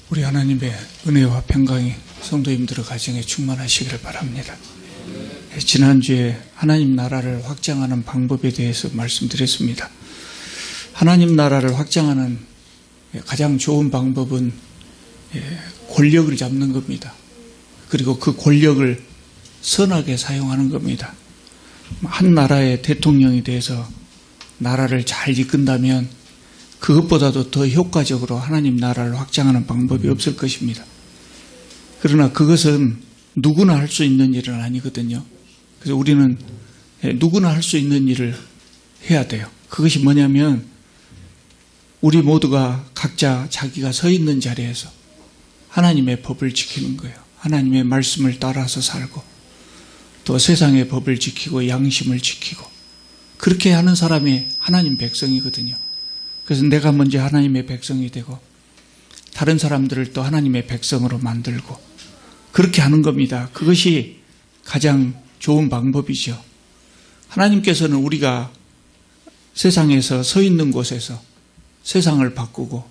우리 하나님의 은혜와 평강이 성도님들의 가정에 충만하시기를 바랍니다. 지난주에 하나님 나라를 확장하는 방법에 대해서 말씀드렸습니다. 하나님 나라를 확장하는 가장 좋은 방법은 권력을 잡는 겁니다. 그리고 그 권력을 선하게 사용하는 겁니다. 한 나라의 대통령이 돼서 나라를 잘 이끈다면 그것보다도 더 효과적으로 하나님 나라를 확장하는 방법이 없을 것입니다. 그러나 그것은 누구나 할 수 있는 일은 아니거든요. 그래서 우리는 누구나 할 수 있는 일을 해야 돼요. 그것이 뭐냐면 우리 모두가 각자 자기가 서 있는 자리에서 하나님의 법을 지키는 거예요. 하나님의 말씀을 따라서 살고 또 세상의 법을 지키고 양심을 지키고 그렇게 하는 사람이 하나님 백성이거든요. 그래서 내가 먼저 하나님의 백성이 되고 다른 사람들을 또 하나님의 백성으로 만들고 그렇게 하는 겁니다. 그것이 가장 좋은 방법이죠. 하나님께서는 우리가 세상에서 서 있는 곳에서 세상을 바꾸고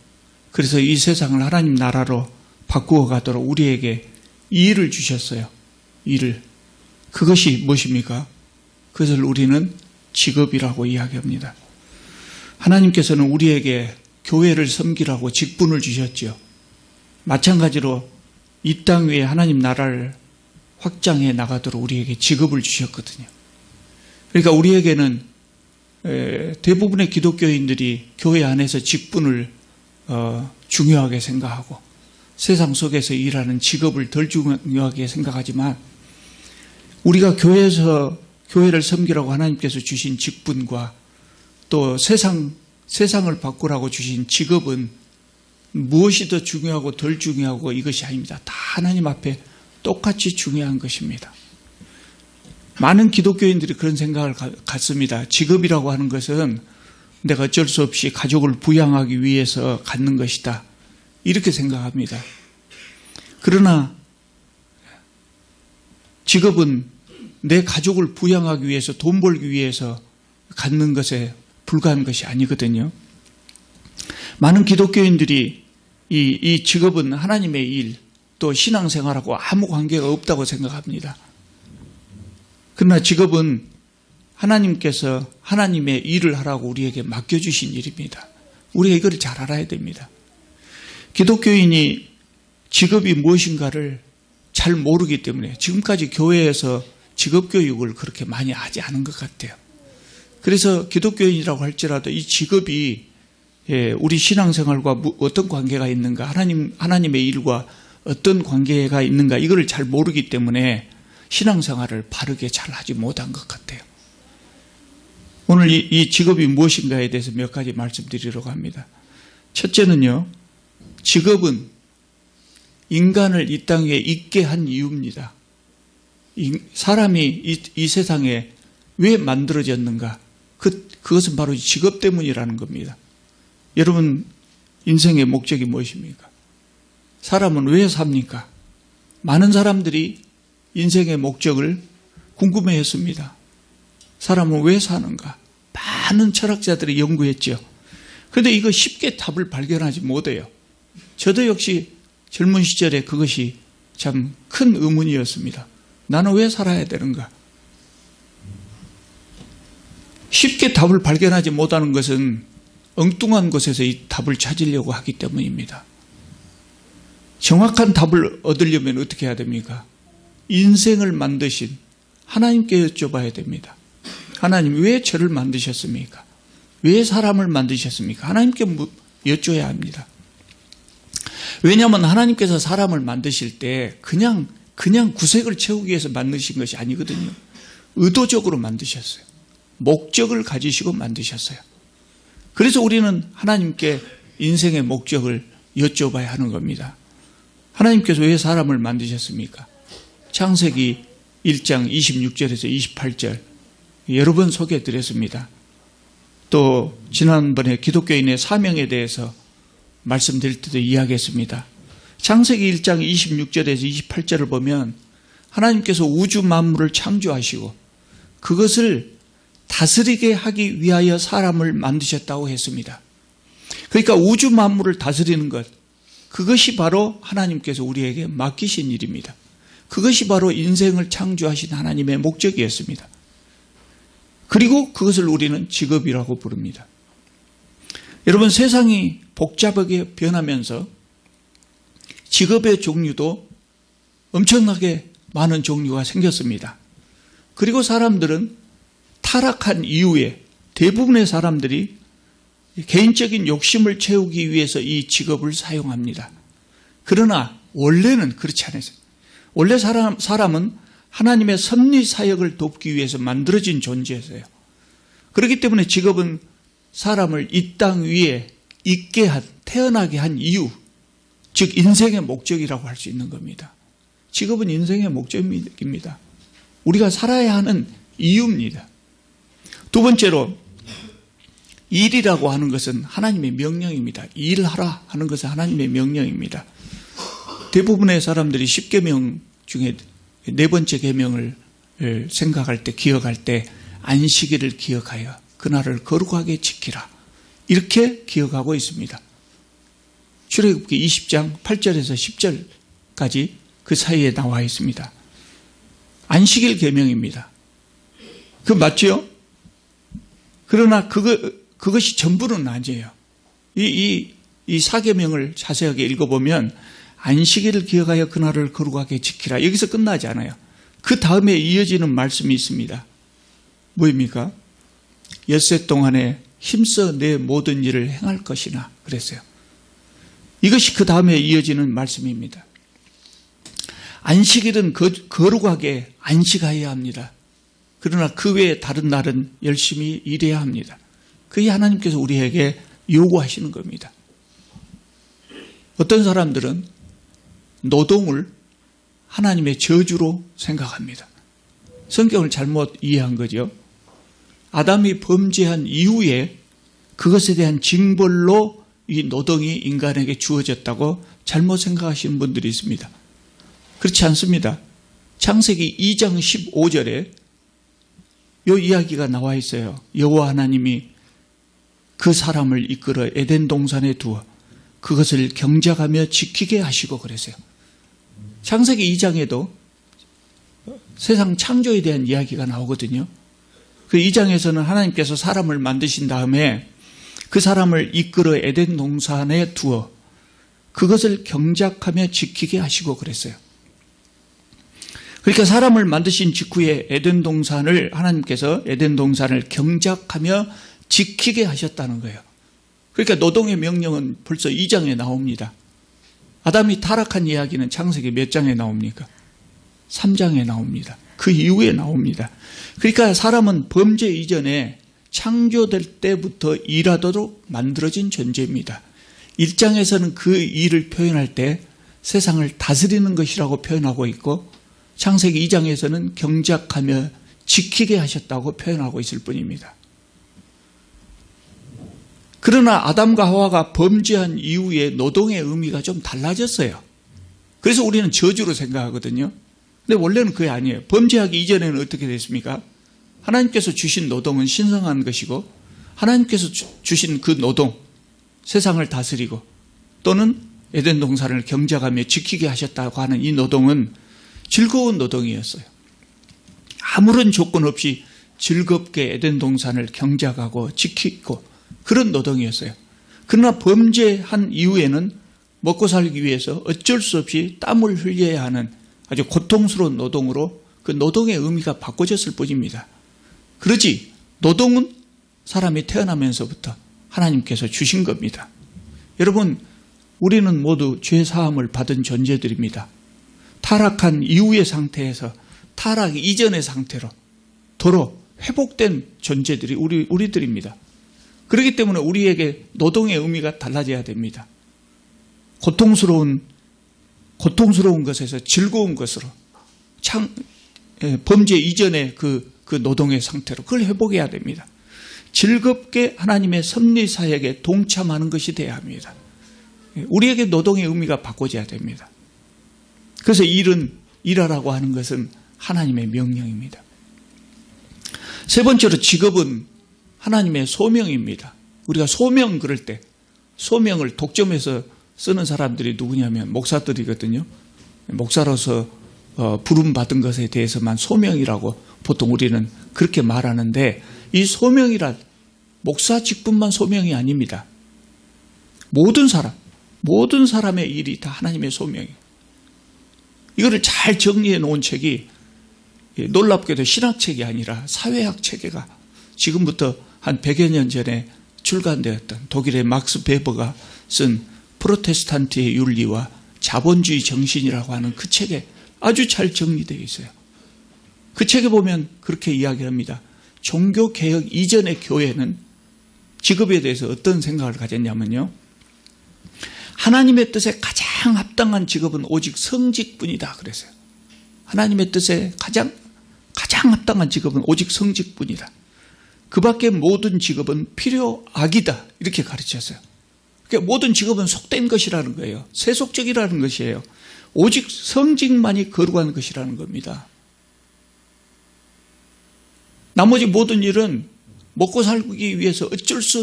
그래서 이 세상을 하나님 나라로 바꾸어 가도록 우리에게 일을 주셨어요. 일을. 그것이 무엇입니까? 그것을 우리는 직업이라고 이야기합니다. 하나님께서는 우리에게 교회를 섬기라고 직분을 주셨죠. 마찬가지로 이 땅 위에 하나님 나라를 확장해 나가도록 우리에게 직업을 주셨거든요. 그러니까 우리에게는 대부분의 기독교인들이 교회 안에서 직분을 중요하게 생각하고 세상 속에서 일하는 직업을 덜 중요하게 생각하지만 우리가 교회를 섬기라고 하나님께서 주신 직분과 또 세상을 바꾸라고 주신 직업은 무엇이 더 중요하고 덜 중요하고 이것이 아닙니다. 다 하나님 앞에 똑같이 중요한 것입니다. 많은 기독교인들이 그런 생각을 갖습니다. 직업이라고 하는 것은 내가 어쩔 수 없이 가족을 부양하기 위해서 갖는 것이다. 이렇게 생각합니다. 그러나 직업은 내 가족을 부양하기 위해서 돈 벌기 위해서 갖는 것에 불과한 것이 아니거든요. 많은 기독교인들이 이 직업은 하나님의 일, 또 신앙생활하고 아무 관계가 없다고 생각합니다. 그러나 직업은 하나님께서 하나님의 일을 하라고 우리에게 맡겨주신 일입니다. 우리가 이걸 잘 알아야 됩니다. 기독교인이 직업이 무엇인가를 잘 모르기 때문에 지금까지 교회에서 직업교육을 그렇게 많이 하지 않은 것 같아요. 그래서 기독교인이라고 할지라도 이 직업이 우리 신앙생활과 어떤 관계가 있는가, 하나님의 일과 어떤 관계가 있는가 이거를 잘 모르기 때문에 신앙생활을 바르게 잘 하지 못한 것 같아요. 오늘 이 직업이 무엇인가에 대해서 몇 가지 말씀드리려고 합니다. 첫째는요, 직업은 인간을 이 땅에 있게 한 이유입니다. 사람이 이 세상에 왜 만들어졌는가? 그것은 바로 직업 때문이라는 겁니다. 여러분, 인생의 목적이 무엇입니까? 사람은 왜 삽니까? 많은 사람들이 인생의 목적을 궁금해했습니다. 사람은 왜 사는가? 많은 철학자들이 연구했죠. 그런데 이거 쉽게 답을 발견하지 못해요. 저도 역시 젊은 시절에 그것이 참 큰 의문이었습니다. 나는 왜 살아야 되는가? 쉽게 답을 발견하지 못하는 것은 엉뚱한 곳에서 이 답을 찾으려고 하기 때문입니다. 정확한 답을 얻으려면 어떻게 해야 됩니까? 인생을 만드신 하나님께 여쭤봐야 됩니다. 하나님, 왜 저를 만드셨습니까? 왜 사람을 만드셨습니까? 하나님께 여쭤야 합니다. 왜냐하면 하나님께서 사람을 만드실 때 그냥 구색을 채우기 위해서 만드신 것이 아니거든요. 의도적으로 만드셨어요. 목적을 가지시고 만드셨어요. 그래서 우리는 하나님께 인생의 목적을 여쭤봐야 하는 겁니다. 하나님께서 왜 사람을 만드셨습니까? 창세기 1장 26절에서 28절 여러 번 소개해드렸습니다. 또 지난번에 기독교인의 사명에 대해서 말씀드릴 때도 이야기했습니다. 창세기 1장 26절에서 28절을 보면 하나님께서 우주 만물을 창조하시고 그것을 다스리게 하기 위하여 사람을 만드셨다고 했습니다. 그러니까 우주 만물을 다스리는 것, 그것이 바로 하나님께서 우리에게 맡기신 일입니다. 그것이 바로 인생을 창조하신 하나님의 목적이었습니다. 그리고 그것을 우리는 직업이라고 부릅니다. 여러분, 세상이 복잡하게 변하면서 직업의 종류도 엄청나게 많은 종류가 생겼습니다. 그리고 사람들은 타락한 이후에 대부분의 사람들이 개인적인 욕심을 채우기 위해서 이 직업을 사용합니다. 그러나 원래는 그렇지 않았어요. 원래 사람은 하나님의 섭리 사역을 돕기 위해서 만들어진 존재였어요. 그렇기 때문에 직업은 사람을 이 땅 위에 있게 한, 태어나게 한 이유, 즉 인생의 목적이라고 할 수 있는 겁니다. 직업은 인생의 목적입니다. 우리가 살아야 하는 이유입니다. 두 번째로, 일이라고 하는 것은 하나님의 명령입니다. 일하라 하는 것은 하나님의 명령입니다. 대부분의 사람들이 10계명 중에 네 번째 계명을 생각할 때, 기억할 때 안식일을 기억하여 그날을 거룩하게 지키라, 이렇게 기억하고 있습니다. 출애굽기 20장 8절에서 10절까지 그 사이에 나와 있습니다. 안식일 계명입니다. 그 맞죠? 그러나 그것이 전부는 아니에요. 이 사계명을 자세하게 읽어보면 안식일을 기억하여 그날을 거룩하게 지키라, 여기서 끝나지 않아요. 그 다음에 이어지는 말씀이 있습니다. 뭐입니까? 엿새 동안에 힘써 내 모든 일을 행할 것이나 그랬어요. 이것이 그 다음에 이어지는 말씀입니다. 안식일은 거룩하게 안식해야 합니다. 그러나 그 외에 다른 날은 열심히 일해야 합니다. 그게 하나님께서 우리에게 요구하시는 겁니다. 어떤 사람들은 노동을 하나님의 저주로 생각합니다. 성경을 잘못 이해한 거죠. 아담이 범죄한 이후에 그것에 대한 징벌로 이 노동이 인간에게 주어졌다고 잘못 생각하시는 분들이 있습니다. 그렇지 않습니다. 창세기 2장 15절에 이 이야기가 나와 있어요. 여호와 하나님이 그 사람을 이끌어 에덴 동산에 두어 그것을 경작하며 지키게 하시고 그랬어요. 창세기 2장에도 세상 창조에 대한 이야기가 나오거든요. 그 2장에서는 하나님께서 사람을 만드신 다음에 그 사람을 이끌어 에덴 동산에 두어 그것을 경작하며 지키게 하시고 그랬어요. 그러니까 사람을 만드신 직후에 하나님께서 에덴 동산을 경작하며 지키게 하셨다는 거예요. 그러니까 노동의 명령은 벌써 2장에 나옵니다. 아담이 타락한 이야기는 창세기 몇 장에 나옵니까? 3장에 나옵니다. 그 이후에 나옵니다. 그러니까 사람은 범죄 이전에 창조될 때부터 일하도록 만들어진 존재입니다. 1장에서는 그 일을 표현할 때 세상을 다스리는 것이라고 표현하고 있고, 창세기 2장에서는 경작하며 지키게 하셨다고 표현하고 있을 뿐입니다. 그러나 아담과 하와가 범죄한 이후에 노동의 의미가 좀 달라졌어요. 그래서 우리는 저주로 생각하거든요. 근데 원래는 그게 아니에요. 범죄하기 이전에는 어떻게 됐습니까? 하나님께서 주신 노동은 신성한 것이고, 하나님께서 주신 그 노동, 세상을 다스리고 또는 에덴 동산을 경작하며 지키게 하셨다고 하는 이 노동은 즐거운 노동이었어요. 아무런 조건 없이 즐겁게 에덴 동산을 경작하고 지키고 그런 노동이었어요. 그러나 범죄한 이후에는 먹고 살기 위해서 어쩔 수 없이 땀을 흘려야 하는 아주 고통스러운 노동으로 그 노동의 의미가 바꿔졌을 뿐입니다. 그러지 노동은 사람이 태어나면서부터 하나님께서 주신 겁니다. 여러분, 우리는 모두 죄 사함을 받은 존재들입니다. 타락한 이후의 상태에서 타락 이전의 상태로 도로 회복된 존재들이 우리들입니다. 그렇기 때문에 우리에게 노동의 의미가 달라져야 됩니다. 고통스러운 것에서 즐거운 것으로 범죄 이전의 그 노동의 상태로 그걸 회복해야 됩니다. 즐겁게 하나님의 섭리 사역에 동참하는 것이 돼야 합니다. 우리에게 노동의 의미가 바꿔져야 됩니다. 그래서 일하라고 하는 것은 하나님의 명령입니다. 세 번째로 직업은 하나님의 소명입니다. 우리가 소명 그럴 때 소명을 독점해서 쓰는 사람들이 누구냐면 목사들이거든요. 목사로서 부름받은 것에 대해서만 소명이라고 보통 우리는 그렇게 말하는데, 이 소명이란 목사 직분만 소명이 아닙니다. 모든 사람의 일이 다 하나님의 소명이에요. 이거를 잘 정리해 놓은 책이 놀랍게도 신학책이 아니라 사회학 체계가 지금부터 한 100여 년 전에 출간되었던 독일의 막스 베버가 쓴 프로테스탄트의 윤리와 자본주의 정신이라고 하는 그 책에 아주 잘 정리되어 있어요. 그 책에 보면 그렇게 이야기합니다. 종교개혁 이전의 교회는 직업에 대해서 어떤 생각을 가졌냐면요, 하나님의 뜻에 가장 합당한 직업은 오직 성직뿐이다 그랬어요. 하나님의 뜻에 가장 합당한 직업은 오직 성직뿐이다. 그 밖에 모든 직업은 필요악이다 이렇게 가르쳤어요. 그러니까 모든 직업은 속된 것이라는 거예요. 세속적이라는 것이에요. 오직 성직만이 거룩한 것이라는 겁니다. 나머지 모든 일은 먹고 살기 위해서 어쩔 수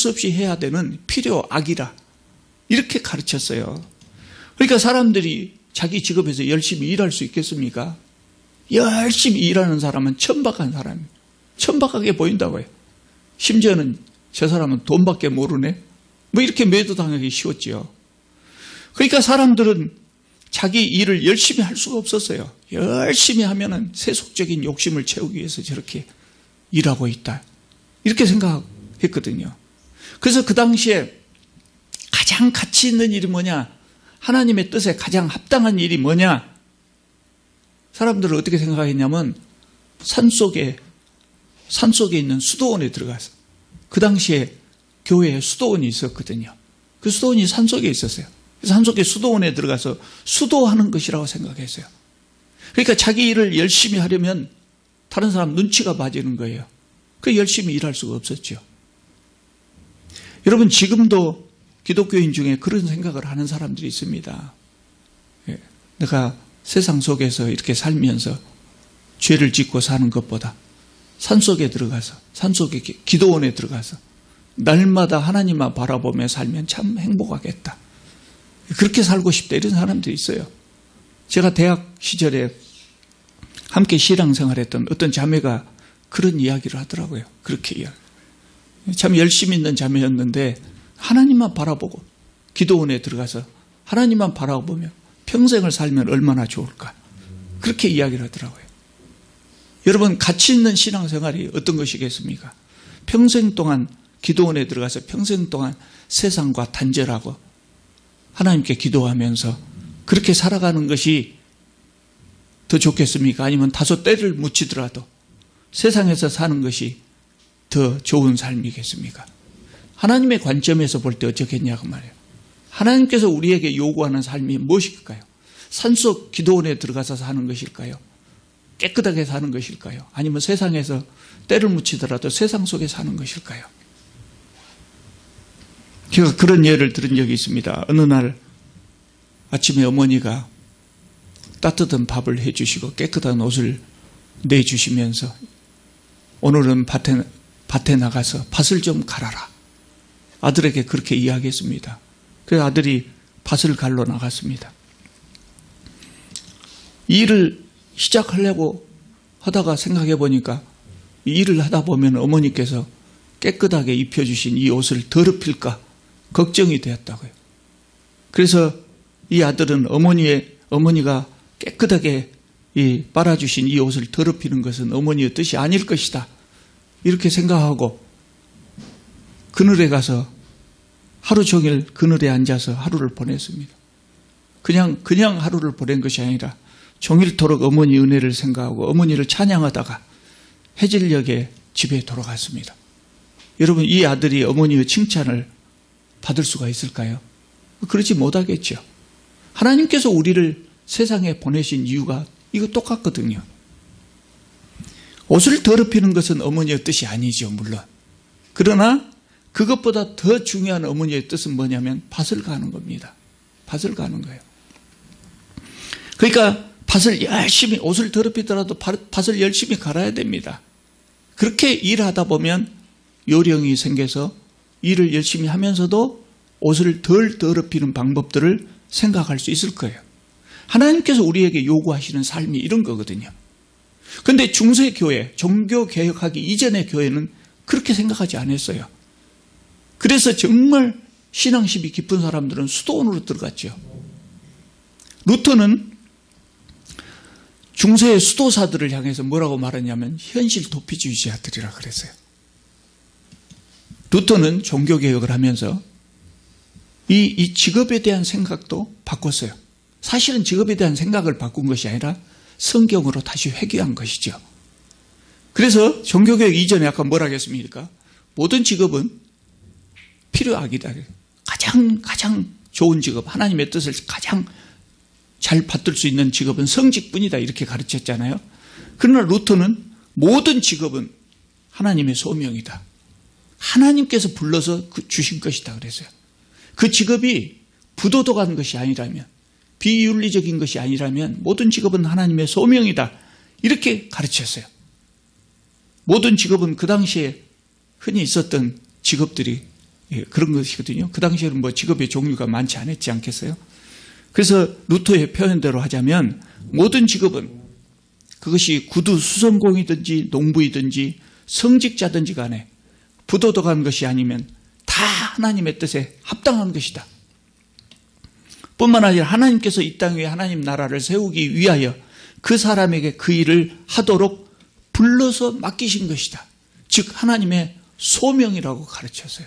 없이 해야 되는 필요악이라 이렇게 가르쳤어요. 그러니까 사람들이 자기 직업에서 열심히 일할 수 있겠습니까? 열심히 일하는 사람은 천박한 사람이에요. 천박하게 보인다고요. 심지어는 저 사람은 돈밖에 모르네, 뭐 이렇게 매도당하기 쉬웠지요. 그러니까 사람들은 자기 일을 열심히 할 수가 없었어요. 열심히 하면은 세속적인 욕심을 채우기 위해서 저렇게 일하고 있다 이렇게 생각했거든요. 그래서 그 당시에 가장 가치 있는 일이 뭐냐, 하나님의 뜻에 가장 합당한 일이 뭐냐, 사람들은 어떻게 생각했냐면 산속에 있는 수도원에 들어가서, 그 당시에 교회에 수도원이 있었거든요. 그 수도원이 산속에 있었어요. 그래서 산속에 수도원에 들어가서 수도하는 것이라고 생각했어요. 그러니까 자기 일을 열심히 하려면 다른 사람 눈치가 빠지는 거예요. 그 열심히 일할 수가 없었죠. 여러분, 지금도 기독교인 중에 그런 생각을 하는 사람들이 있습니다. 내가 세상 속에서 이렇게 살면서 죄를 짓고 사는 것보다 산속에 들어가서, 산속에 기도원에 들어가서 날마다 하나님만 바라보며 살면 참 행복하겠다, 그렇게 살고 싶다, 이런 사람들이 있어요. 제가 대학 시절에 함께 신앙생활했던 어떤 자매가 그런 이야기를 하더라고요. 그렇게 이야기. 참 열심히 있는 자매였는데 하나님만 바라보고 기도원에 들어가서 하나님만 바라보며 평생을 살면 얼마나 좋을까, 그렇게 이야기를 하더라고요. 여러분, 가치 있는 신앙생활이 어떤 것이겠습니까? 평생 동안 기도원에 들어가서 평생 동안 세상과 단절하고 하나님께 기도하면서 그렇게 살아가는 것이 더 좋겠습니까? 아니면 다소 때를 묻히더라도 세상에서 사는 것이 더 좋은 삶이겠습니까? 하나님의 관점에서 볼 때 어쩌겠냐고 말이에요. 하나님께서 우리에게 요구하는 삶이 무엇일까요? 산속 기도원에 들어가서 사는 것일까요? 깨끗하게 사는 것일까요? 아니면 세상에서 때를 묻히더라도 세상 속에 사는 것일까요? 제가 그런 예를 들은 적이 있습니다. 어느 날 아침에 어머니가 따뜻한 밥을 해주시고 깨끗한 옷을 내주시면서 오늘은 밭에 나가서 밭을 좀 갈아라, 아들에게 그렇게 이야기했습니다. 그래서 아들이 밭을 갈러 나갔습니다. 이 일을 시작하려고 하다가 생각해 보니까 이 일을 하다 보면 어머니께서 깨끗하게 입혀주신 이 옷을 더럽힐까 걱정이 되었다고요. 그래서 이 아들은 어머니가 깨끗하게 빨아주신 이 옷을 더럽히는 것은 어머니의 뜻이 아닐 것이다, 이렇게 생각하고 그늘에 가서 하루 종일 그늘에 앉아서 하루를 보냈습니다. 그냥 하루를 보낸 것이 아니라 종일토록 어머니 은혜를 생각하고 어머니를 찬양하다가 해질녘에 집에 돌아갔습니다. 여러분, 이 아들이 어머니의 칭찬을 받을 수가 있을까요? 그렇지 못하겠죠. 하나님께서 우리를 세상에 보내신 이유가 이거 똑같거든요. 옷을 더럽히는 것은 어머니의 뜻이 아니죠, 물론. 그러나 그것보다 더 중요한 어머니의 뜻은 뭐냐면 밭을 가는 겁니다. 밭을 가는 거예요. 그러니까 밭을 열심히, 옷을 더럽히더라도 밭을 열심히 갈아야 됩니다. 그렇게 일하다 보면 요령이 생겨서 일을 열심히 하면서도 옷을 덜 더럽히는 방법들을 생각할 수 있을 거예요. 하나님께서 우리에게 요구하시는 삶이 이런 거거든요. 그런데 중세교회, 종교개혁하기 이전의 교회는 그렇게 생각하지 않았어요. 그래서 정말 신앙심이 깊은 사람들은 수도원으로 들어갔죠. 루터는 중세의 수도사들을 향해서 뭐라고 말했냐면 현실 도피주의자들이라 그랬어요. 루터는 종교개혁을 하면서 이 직업에 대한 생각도 바꿨어요. 사실은 직업에 대한 생각을 바꾼 것이 아니라 성경으로 다시 회귀한 것이죠. 그래서 종교개혁 이전에 아까 뭐라 했습니까? 모든 직업은 필요하기다. 가장 좋은 직업, 하나님의 뜻을 가장 잘 받들 수 있는 직업은 성직뿐이다 이렇게 가르쳤잖아요. 그러나 루터는 모든 직업은 하나님의 소명이다. 하나님께서 불러서 주신 것이다 그랬어요. 그 직업이 부도덕한 것이 아니라면, 비윤리적인 것이 아니라면 모든 직업은 하나님의 소명이다 이렇게 가르쳤어요. 모든 직업은 그 당시에 흔히 있었던 직업들이 그런 것이거든요. 그 당시에는 뭐 직업의 종류가 많지 않았지 않겠어요? 그래서 루터의 표현대로 하자면 모든 직업은 그것이 구두 수선공이든지 농부이든지 성직자든지 간에 부도덕한 것이 아니면 다 하나님의 뜻에 합당한 것이다. 뿐만 아니라 하나님께서 이 땅 위에 하나님 나라를 세우기 위하여 그 사람에게 그 일을 하도록 불러서 맡기신 것이다. 즉 하나님의 소명이라고 가르쳤어요.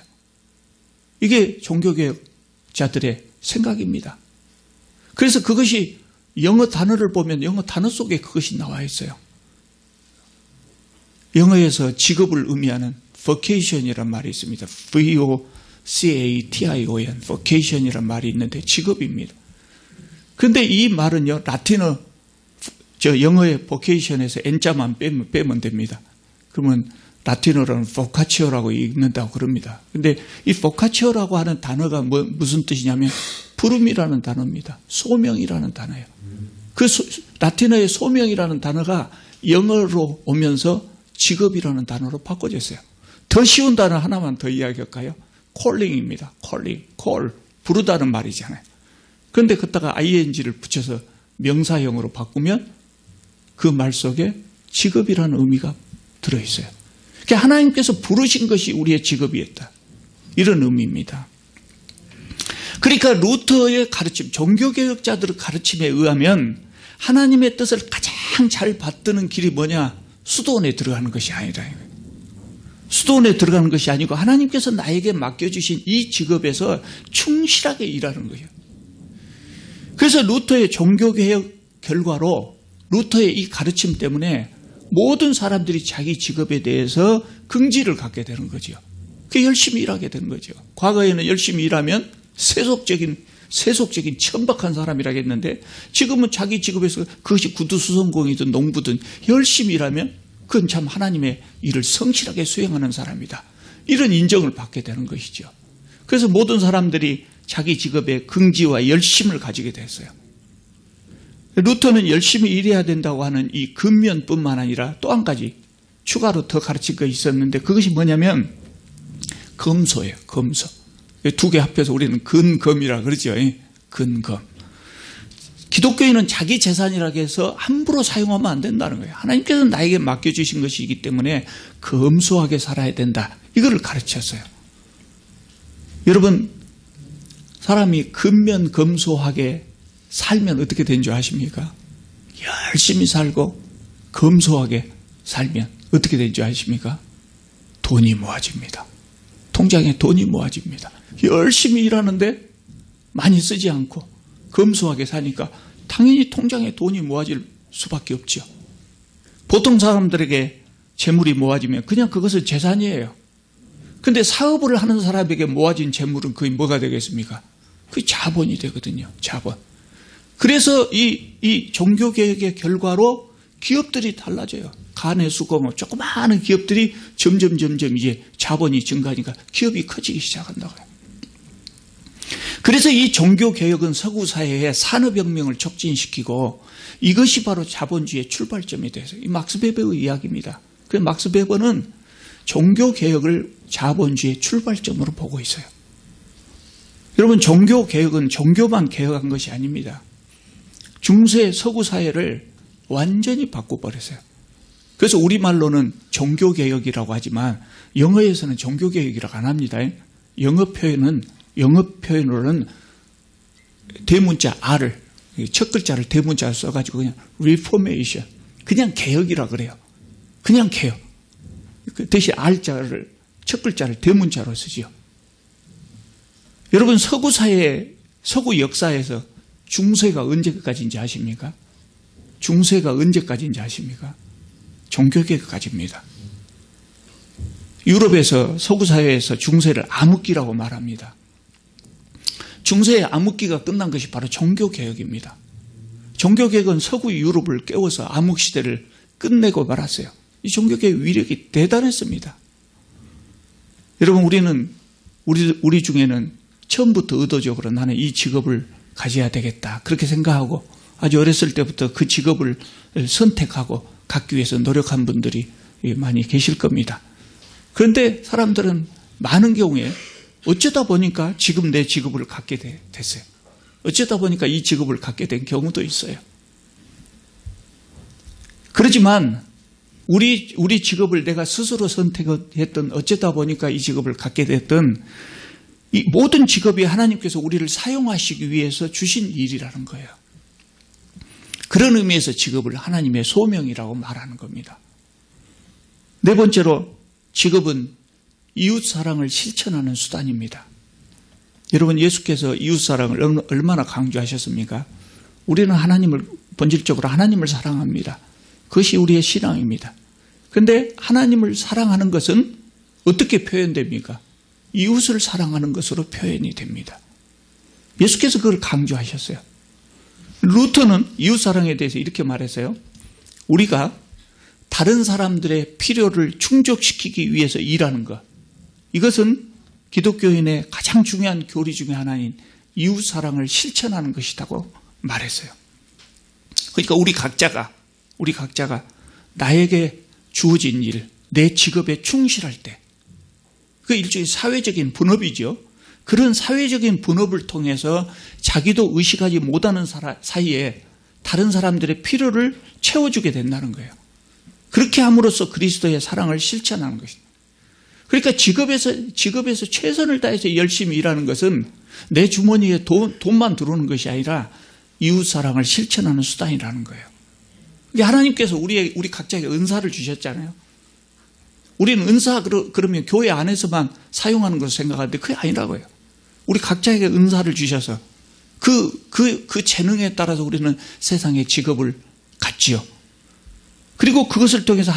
이게 종교개혁자들의 생각입니다. 그래서 그것이 영어 단어를 보면 영어 단어 속에 그것이 나와 있어요. 영어에서 직업을 의미하는 vocation이란 말이 있습니다. V-O-C-A-T-I-O-N, vocation이란 말이 있는데 직업입니다. 그런데 이 말은요, 라틴어, 영어의 vocation에서 n자만 빼면 됩니다. 그러면 라틴어로는 vocatio라고 읽는다고 그럽니다. 그런데 이 vocatio라고 하는 단어가 무슨 뜻이냐면 부름이라는 단어입니다. 소명이라는 단어예요. 그 라틴어의 소명이라는 단어가 영어로 오면서 직업이라는 단어로 바꿔졌어요. 더 쉬운 단어 하나만 더 이야기할까요? calling입니다. calling, call, 부르다는 말이잖아요. 그런데 그때가 ing를 붙여서 명사형으로 바꾸면 그 말 속에 직업이라는 의미가 들어있어요. 그러니까 하나님께서 부르신 것이 우리의 직업이었다. 이런 의미입니다. 그러니까 루터의 가르침, 종교개혁자들의 가르침에 의하면 하나님의 뜻을 가장 잘 받드는 길이 뭐냐? 수도원에 들어가는 것이 아니라, 수도원에 들어가는 것이 아니고 하나님께서 나에게 맡겨주신 이 직업에서 충실하게 일하는 거예요. 그래서 루터의 종교개혁 결과로 루터의 이 가르침 때문에 모든 사람들이 자기 직업에 대해서 긍지를 갖게 되는 거죠. 그 열심히 일하게 되는 거죠. 과거에는 열심히 일하면 세속적인 천박한 사람이라겠는데 지금은 자기 직업에서 그것이 구두수선공이든 농부든 열심히 일하면 그건 참 하나님의 일을 성실하게 수행하는 사람이다. 이런 인정을 받게 되는 것이죠. 그래서 모든 사람들이 자기 직업에 긍지와 열심을 가지게 됐어요. 루터는 열심히 일해야 된다고 하는 이 근면뿐만 아니라 또 한 가지 추가로 더 가르칠 것이 있었는데 그것이 뭐냐면 검소예요. 검소. 두 개 합해서 우리는 근검이라 그러죠. 근검. 기독교인은 자기 재산이라고 해서 함부로 사용하면 안 된다는 거예요. 하나님께서 나에게 맡겨주신 것이기 때문에 검소하게 살아야 된다. 이거를 가르쳤어요. 여러분, 사람이 근면검소하게 살면 어떻게 된 줄 아십니까? 열심히 살고 검소하게 살면 어떻게 된 줄 아십니까? 돈이 모아집니다. 통장에 돈이 모아집니다. 열심히 일하는데 많이 쓰지 않고 검소하게 사니까 당연히 통장에 돈이 모아질 수밖에 없죠. 보통 사람들에게 재물이 모아지면 그냥 그것은 재산이에요. 그런데 사업을 하는 사람에게 모아진 재물은 그게 뭐가 되겠습니까? 그게 자본이 되거든요. 자본. 그래서 이 종교개혁의 결과로 기업들이 달라져요. 가내수공, 조그마한 기업들이 점점 이제 자본이 증가하니까 기업이 커지기 시작한다고요. 그래서 이 종교개혁은 서구 사회의 산업혁명을 촉진시키고 이것이 바로 자본주의의 출발점이 돼서 이 막스 베버의 이야기입니다. 그래서 막스 베버는 종교개혁을 자본주의의 출발점으로 보고 있어요. 여러분, 종교개혁은 종교만 개혁한 것이 아닙니다. 중세 서구 사회를 완전히 바꿔버렸어요. 그래서 우리말로는 종교개혁이라고 하지만 영어에서는 종교개혁이라고 안 합니다. 영어 표현으로는 대문자 R을, 첫 글자를 대문자로 써가지고 그냥 reformation, 그냥 개혁이라 그래요. 그냥 개혁. 그 대신 R자를, 첫 글자를 대문자로 쓰지요. 여러분, 서구 사회, 서구 역사에서 중세가 언제까지인지 아십니까? 중세가 언제까지인지 아십니까? 종교개혁까지입니다. 유럽에서 서구 사회에서 중세를 암흑기라고 말합니다. 중세의 암흑기가 끝난 것이 바로 종교개혁입니다. 종교개혁은 서구 유럽을 깨워서 암흑시대를 끝내고 말았어요. 이 종교개혁 위력이 대단했습니다. 여러분, 우리 중에는 처음부터 의도적으로 나는 이 직업을 가져야 되겠다, 그렇게 생각하고 아주 어렸을 때부터 그 직업을 선택하고 갖기 위해서 노력한 분들이 많이 계실 겁니다. 그런데 사람들은 많은 경우에 어쩌다 보니까 지금 내 직업을 갖게 됐어요. 어쩌다 보니까 이 직업을 갖게 된 경우도 있어요. 그렇지만 우리 직업을 내가 스스로 선택했던, 어쩌다 보니까 이 직업을 갖게 됐던, 이 모든 직업이 하나님께서 우리를 사용하시기 위해서 주신 일이라는 거예요. 그런 의미에서 직업을 하나님의 소명이라고 말하는 겁니다. 네 번째로, 직업은 이웃사랑을 실천하는 수단입니다. 여러분, 예수께서 이웃사랑을 얼마나 강조하셨습니까? 우리는 본질적으로 하나님을 사랑합니다. 그것이 우리의 신앙입니다. 그런데 하나님을 사랑하는 것은 어떻게 표현됩니까? 이웃을 사랑하는 것으로 표현이 됩니다. 예수께서 그걸 강조하셨어요. 루터는 이웃사랑에 대해서 이렇게 말했어요. 우리가 다른 사람들의 필요를 충족시키기 위해서 일하는 것, 이것은 기독교인의 가장 중요한 교리 중에 하나인 이웃사랑을 실천하는 것이라고 말했어요. 그러니까 우리 각자가 나에게 주어진 일, 내 직업에 충실할 때, 그 일종의 사회적인 분업이죠. 그런 사회적인 분업을 통해서 자기도 의식하지 못하는 사이에 다른 사람들의 필요를 채워주게 된다는 거예요. 그렇게 함으로써 그리스도의 사랑을 실천하는 것입니다. 그러니까 직업에서 최선을 다해서 열심히 일하는 것은 내 주머니에 돈만 들어오는 것이 아니라 이웃사랑을 실천하는 수단이라는 거예요. 하나님께서 우리 각자에게 은사를 주셨잖아요. 우리는 은사 그러면 교회 안에서만 사용하는 것을 생각하는데 그게 아니라고요. 우리 각자에게 은사를 주셔서 그 재능에 따라서 우리는 세상의 직업을 갖지요. 그리고 그것을 통해서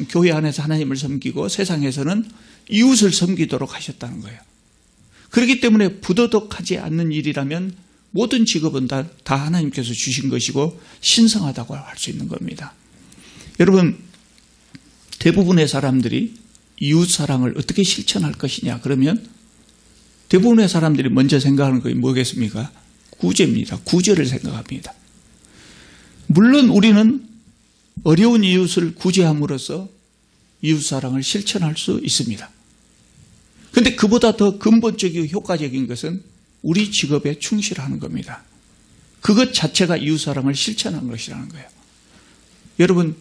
교회 안에서 하나님을 섬기고 세상에서는 이웃을 섬기도록 하셨다는 거예요. 그렇기 때문에 부도덕하지 않는 일이라면 모든 직업은 다 하나님께서 주신 것이고 신성하다고 할 수 있는 겁니다. 여러분, 대부분의 사람들이 이웃사랑을 어떻게 실천할 것이냐 그러면 대부분의 사람들이 먼저 생각하는 것이 뭐겠습니까? 구제입니다. 구제를 생각합니다. 물론 우리는 어려운 이웃을 구제함으로써 이웃사랑을 실천할 수 있습니다. 그런데 그보다 더 근본적이고 효과적인 것은 우리 직업에 충실하는 겁니다. 그것 자체가 이웃사랑을 실천하는 것이라는 거예요. 여러분,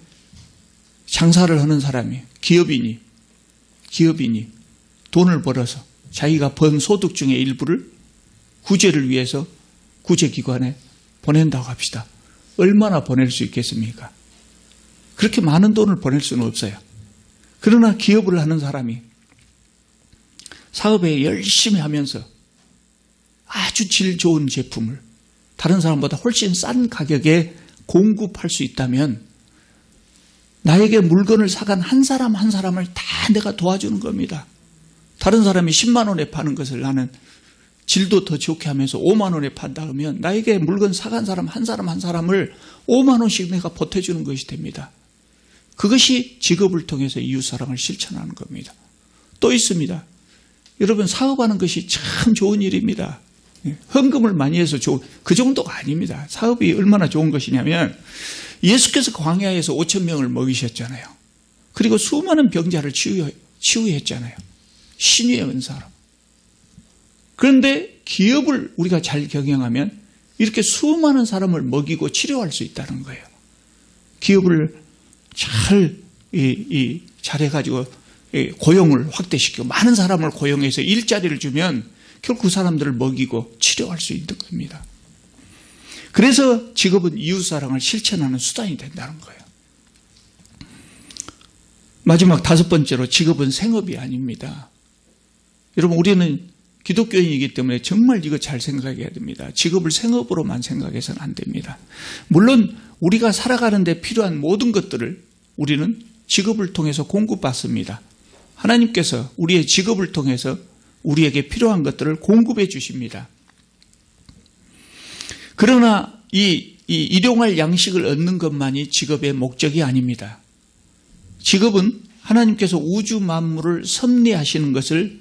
장사를 하는 사람이 기업인이 돈을 벌어서 자기가 번 소득 중의 일부를 구제를 위해서 구제기관에 보낸다고 합시다. 얼마나 보낼 수 있겠습니까? 그렇게 많은 돈을 보낼 수는 없어요. 그러나 기업을 하는 사람이 사업에 열심히 하면서 아주 질 좋은 제품을 다른 사람보다 훨씬 싼 가격에 공급할 수 있다면 나에게 물건을 사간 한 사람 한 사람을 다 내가 도와주는 겁니다. 다른 사람이 10만 원에 파는 것을 나는 질도 더 좋게 하면서 5만 원에 판다 그러면 나에게 물건 사간 사람 한 사람을 5만 원씩 내가 보태주는 것이 됩니다. 그것이 직업을 통해서 이웃사랑을 실천하는 겁니다. 또 있습니다. 여러분, 사업하는 것이 참 좋은 일입니다. 헌금을 많이 해서 그 정도가 아닙니다. 사업이 얼마나 좋은 것이냐면 예수께서 광야에서 5,000명을 먹이셨잖아요. 그리고 수많은 병자를 치유했잖아요. 신유의 은사로. 그런데 기업을 우리가 잘 경영하면 이렇게 수많은 사람을 먹이고 치료할 수 있다는 거예요. 기업을 잘해가지고 고용을 확대시키고 많은 사람을 고용해서 일자리를 주면 결국 그 사람들을 먹이고 치료할 수 있는 겁니다. 그래서 직업은 이웃사랑을 실천하는 수단이 된다는 거예요. 마지막 5번째로 직업은 생업이 아닙니다. 여러분, 우리는 기독교인이기 때문에 정말 이거 잘 생각해야 됩니다. 직업을 생업으로만 생각해서는 안 됩니다. 물론 우리가 살아가는 데 필요한 모든 것들을 우리는 직업을 통해서 공급받습니다. 하나님께서 우리의 직업을 통해서 우리에게 필요한 것들을 공급해 주십니다. 그러나 이 일용할 양식을 얻는 것만이 직업의 목적이 아닙니다. 직업은 하나님께서 우주 만물을 섭리하시는 것을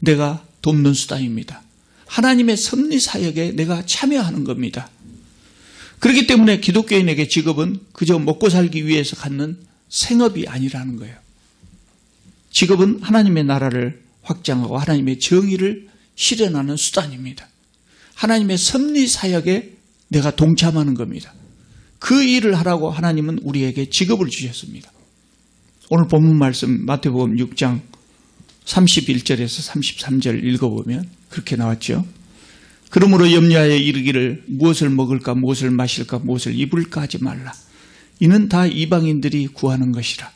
내가 돕는 수단입니다. 하나님의 섭리 사역에 내가 참여하는 겁니다. 그렇기 때문에 기독교인에게 직업은 그저 먹고 살기 위해서 갖는 생업이 아니라는 거예요. 직업은 하나님의 나라를 확장하고 하나님의 정의를 실현하는 수단입니다. 하나님의 섭리 사역에 내가 동참하는 겁니다. 그 일을 하라고 하나님은 우리에게 직업을 주셨습니다. 오늘 본문 말씀 마태복음 6장 31절에서 33절 읽어보면 그렇게 나왔죠. 그러므로 염려하여 이르기를 무엇을 먹을까 무엇을 마실까 무엇을 입을까 하지 말라. 이는 다 이방인들이 구하는 것이라.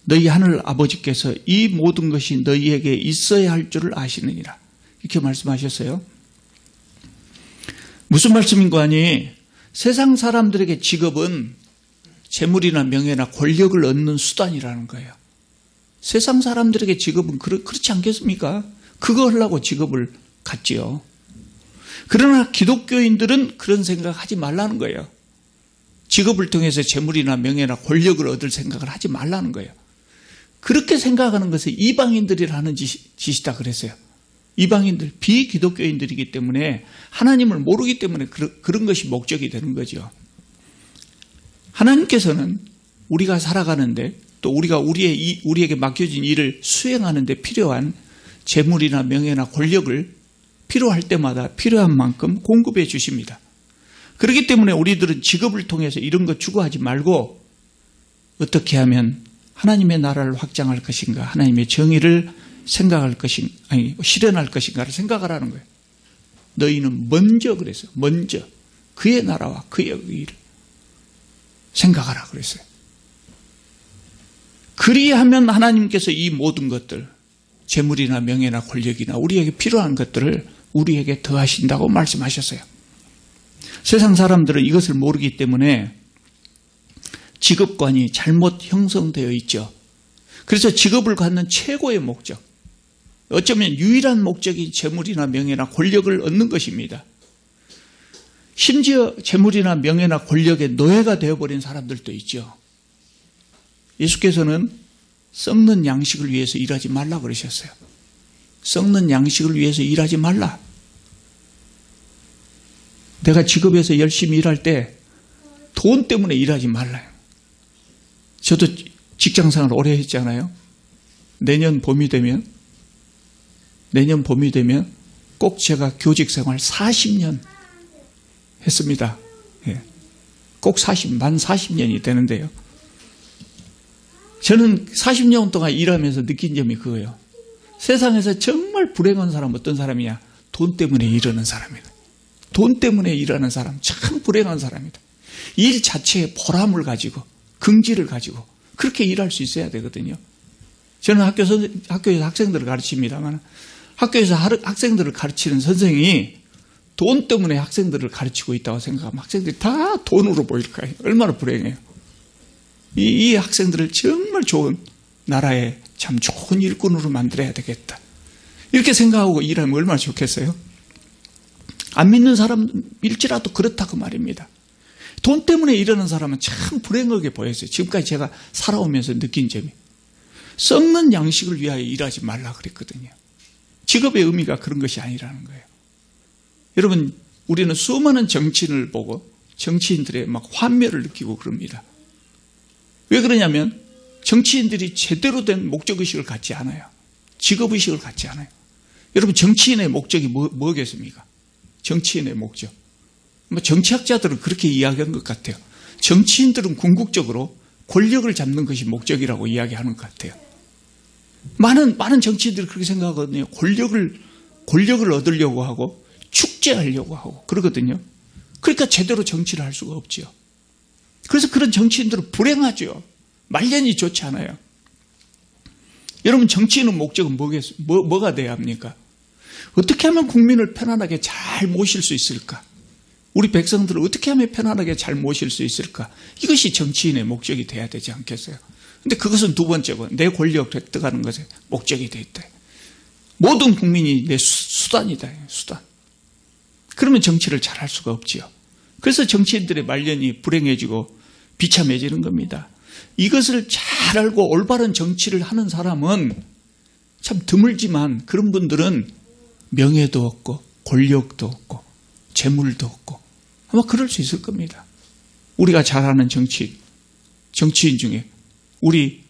너희 하늘 아버지께서 이 모든 것이 너희에게 있어야 할 줄을 아시느니라. 이렇게 말씀하셨어요. 무슨 말씀인 거 아니? 세상 사람들에게 직업은 재물이나 명예나 권력을 얻는 수단이라는 거예요. 세상 사람들에게 직업은 그렇지 않겠습니까? 그거 하려고 직업을 갖지요. 그러나 기독교인들은 그런 생각하지 말라는 거예요. 직업을 통해서 재물이나 명예나 권력을 얻을 생각을 하지 말라는 거예요. 그렇게 생각하는 것은 이방인들이 하는 짓이다 그랬어요. 이방인들, 비기독교인들이기 때문에 하나님을 모르기 때문에 그런 것이 목적이 되는 거죠. 하나님께서는 우리가 살아가는데 또 우리가 우리에게 맡겨진 일을 수행하는 데 필요한 재물이나 명예나 권력을 필요할 때마다 필요한 만큼 공급해 주십니다. 그렇기 때문에 우리들은 직업을 통해서 이런 거 추구하지 말고 어떻게 하면 하나님의 나라를 확장할 것인가, 하나님의 정의를 실현할 것인가를 생각하라는 거예요. 너희는 먼저 그랬어요. 먼저 그의 나라와 그의 의를 생각하라 그랬어요. 그리하면 하나님께서 이 모든 것들, 재물이나 명예나 권력이나 우리에게 필요한 것들을 우리에게 더하신다고 말씀하셨어요. 세상 사람들은 이것을 모르기 때문에 직업관이 잘못 형성되어 있죠. 그래서 직업을 갖는 최고의 목적, 어쩌면 유일한 목적이 재물이나 명예나 권력을 얻는 것입니다. 심지어 재물이나 명예나 권력의 노예가 되어버린 사람들도 있죠. 예수께서는 썩는 양식을 위해서 일하지 말라 그러셨어요. 썩는 양식을 위해서 일하지 말라. 내가 직업에서 열심히 일할 때 돈 때문에 일하지 말라요. 저도 직장생활 오래 했잖아요. 내년 봄이 되면 꼭 제가 교직생활 40년 했습니다. 꼭 만 40년이 되는데요. 저는 40년 동안 일하면서 느낀 점이 그거예요. 세상에서 정말 불행한 사람 어떤 사람이냐? 돈 때문에 일하는 사람이다. 돈 때문에 일하는 사람 참 불행한 사람이다. 일 자체에 보람을 가지고 긍지를 가지고 그렇게 일할 수 있어야 되거든요. 저는 학교에서 학생들을 가르칩니다만 학교에서 학생들을 가르치는 선생이 돈 때문에 학생들을 가르치고 있다고 생각하면 학생들이 다 돈으로 보일까요? 얼마나 불행해요. 이 학생들을 정말 좋은 나라에 참 좋은 일꾼으로 만들어야 되겠다. 이렇게 생각하고 일하면 얼마나 좋겠어요? 안 믿는 사람일지라도 그렇다고 말입니다. 돈 때문에 일하는 사람은 참 불행하게 보였어요. 지금까지 제가 살아오면서 느낀 점이. 썩는 양식을 위하여 일하지 말라 그랬거든요. 직업의 의미가 그런 것이 아니라는 거예요. 여러분, 우리는 수많은 정치인을 보고 정치인들의 막 환멸을 느끼고 그럽니다. 왜 그러냐면 정치인들이 제대로 된 목적의식을 갖지 않아요. 직업의식을 갖지 않아요. 여러분, 정치인의 목적이 뭐겠습니까? 정치인의 목적. 정치학자들은 그렇게 이야기한 것 같아요. 정치인들은 궁극적으로 권력을 잡는 것이 목적이라고 이야기하는 것 같아요. 많은 정치인들이 그렇게 생각하거든요. 권력을 얻으려고 하고 축제하려고 하고 그러거든요. 그러니까 제대로 정치를 할 수가 없죠. 그래서 그런 정치인들은 불행하죠. 말년이 좋지 않아요. 여러분, 정치인의 목적은 뭐가 돼야 합니까? 어떻게 하면 국민을 편안하게 잘 모실 수 있을까? 우리 백성들을 어떻게 하면 편안하게 잘 모실 수 있을까? 이것이 정치인의 목적이 돼야 되지 않겠어요? 근데 그것은 두 번째고, 내 권력 획득하는 것에 목적이 돼 있다. 모든 국민이 내 수단이다. 수단. 그러면 정치를 잘 할 수가 없지요. 그래서 정치인들의 말년이 불행해지고 비참해지는 겁니다. 이것을 잘 알고 올바른 정치를 하는 사람은 참 드물지만 그런 분들은 명예도 없고 권력도 없고 재물도 없고 아마 그럴 수 있을 겁니다. 우리가 잘 아는 정치인 중에 우리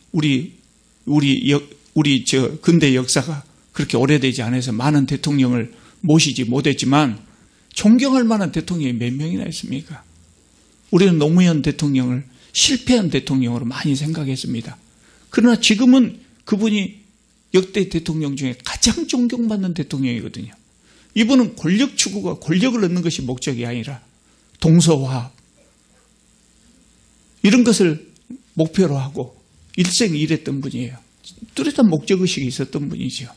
근대 역사가 그렇게 오래되지 않아서 많은 대통령을 모시지 못했지만 존경할 만한 대통령이 몇 명이나 있습니까? 우리는 노무현 대통령을 실패한 대통령으로 많이 생각했습니다. 그러나 지금은 그분이 역대 대통령 중에 가장 존경받는 대통령이거든요. 이분은 권력 추구가 권력을 얻는 것이 목적이 아니라 동서화합 이런 것을 목표로 하고 일생 일했던 분이에요. 뚜렷한 목적의식이 있었던 분이죠.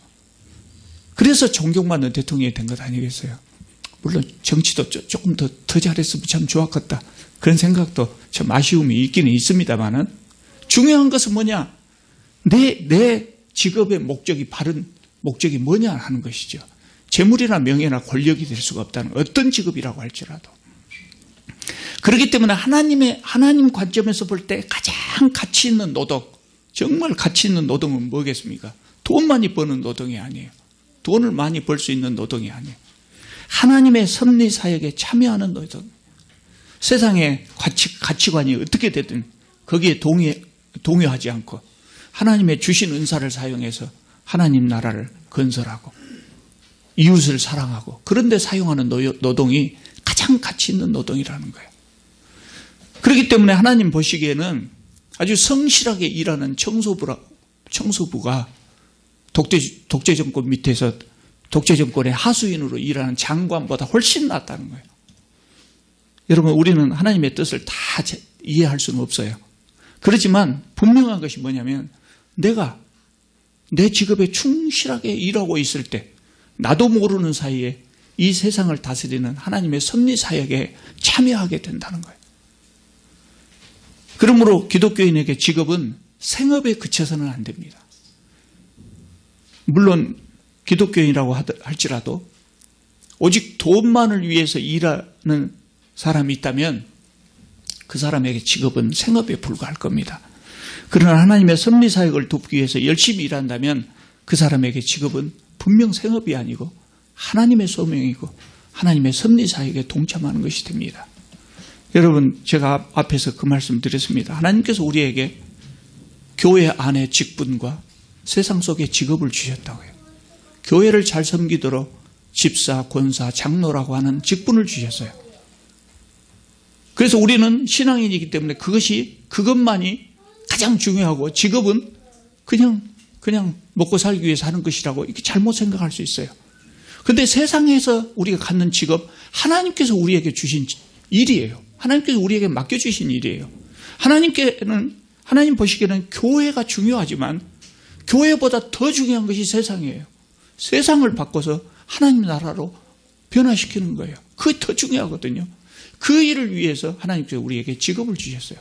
그래서 존경받는 대통령이 된 것 아니겠어요? 물론 정치도 조금 더 잘했으면 참 좋았겠다. 그런 생각도 참 아쉬움이 있기는 있습니다만은 중요한 것은 뭐냐? 내 직업의 목적이 바른 목적이 뭐냐 하는 것이죠. 재물이나 명예나 권력이 될 수가 없다는 어떤 직업이라고 할지라도. 그렇기 때문에 하나님 관점에서 볼 때 가장 가치 있는 노동, 정말 가치 있는 노동은 뭐겠습니까? 돈 많이 버는 노동이 아니에요. 돈을 많이 벌 수 있는 노동이 아니에요. 하나님의 섭리 사역에 참여하는 노동. 세상의 가치관이 어떻게 되든 거기에 동요하지 않고 하나님의 주신 은사를 사용해서 하나님 나라를 건설하고 이웃을 사랑하고 그런 데 사용하는 노동이 가장 가치 있는 노동이라는 거예요. 그렇기 때문에 하나님 보시기에는 아주 성실하게 일하는 청소부가 독재 정권 밑에서 독재 정권의 하수인으로 일하는 장관보다 훨씬 낫다는 거예요. 여러분, 우리는 하나님의 뜻을 다 이해할 수는 없어요. 그렇지만 분명한 것이 뭐냐면 내가 내 직업에 충실하게 일하고 있을 때 나도 모르는 사이에 이 세상을 다스리는 하나님의 섭리 사역에 참여하게 된다는 거예요. 그러므로 기독교인에게 직업은 생업에 그쳐서는 안 됩니다. 물론 기독교인이라고 할지라도 오직 돈만을 위해서 일하는 사람이 있다면 그 사람에게 직업은 생업에 불과할 겁니다. 그러나 하나님의 섭리 사역을 돕기 위해서 열심히 일한다면 그 사람에게 직업은 분명 생업이 아니고 하나님의 소명이고 하나님의 섭리 사역에 동참하는 것이 됩니다. 여러분, 제가 앞에서 그 말씀 드렸습니다. 하나님께서 우리에게 교회 안에 직분과 세상 속에 직업을 주셨다고요. 교회를 잘 섬기도록 집사, 권사, 장로라고 하는 직분을 주셨어요. 그래서 우리는 신앙인이기 때문에 그것만이 가장 중요하고 직업은 그냥 먹고 살기 위해서 하는 것이라고 이렇게 잘못 생각할 수 있어요. 그런데 세상에서 우리가 갖는 직업, 하나님께서 우리에게 주신 일이에요. 하나님께서 우리에게 맡겨주신 일이에요. 하나님 보시기에는 교회가 중요하지만 교회보다 더 중요한 것이 세상이에요. 세상을 바꿔서 하나님 나라로 변화시키는 거예요. 그게 더 중요하거든요. 그 일을 위해서 하나님께서 우리에게 직업을 주셨어요.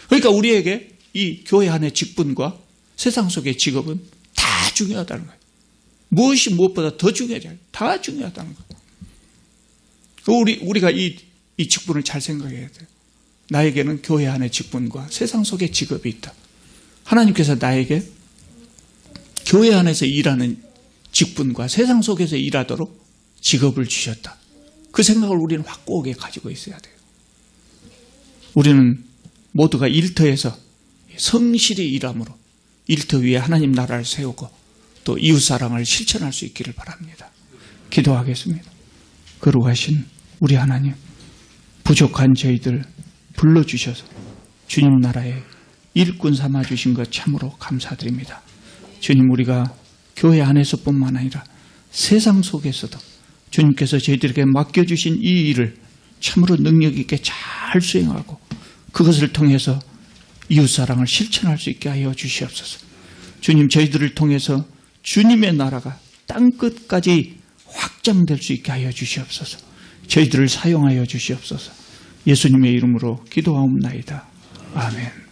그러니까 우리에게 이 교회 안의 직분과 세상 속의 직업은 다 중요하다는 거예요. 무엇이 무엇보다 더 중요하죠. 다 중요하다는 거예요. 우리가 이 직분을 잘 생각해야 돼요. 나에게는 교회 안의 직분과 세상 속의 직업이 있다. 하나님께서 나에게 교회 안에서 일하는 직분과 세상 속에서 일하도록 직업을 주셨다. 그 생각을 우리는 확고하게 가지고 있어야 돼요. 우리는 모두가 일터에서 성실히 일함으로 일터 위에 하나님 나라를 세우고 또 이웃사랑을 실천할 수 있기를 바랍니다. 기도하겠습니다. 거룩하신 우리 하나님, 부족한 저희들 불러주셔서 주님 나라의 일꾼 삼아주신 것 참으로 감사드립니다. 주님, 우리가 교회 안에서뿐만 아니라 세상 속에서도 주님께서 저희들에게 맡겨주신 이 일을 참으로 능력 있게 잘 수행하고 그것을 통해서 이웃사랑을 실천할 수 있게 하여 주시옵소서. 주님, 저희들을 통해서 주님의 나라가 땅끝까지 확장될 수 있게 하여 주시옵소서. 저희들을 사용하여 주시옵소서. 예수님의 이름으로 기도하옵나이다. 아멘.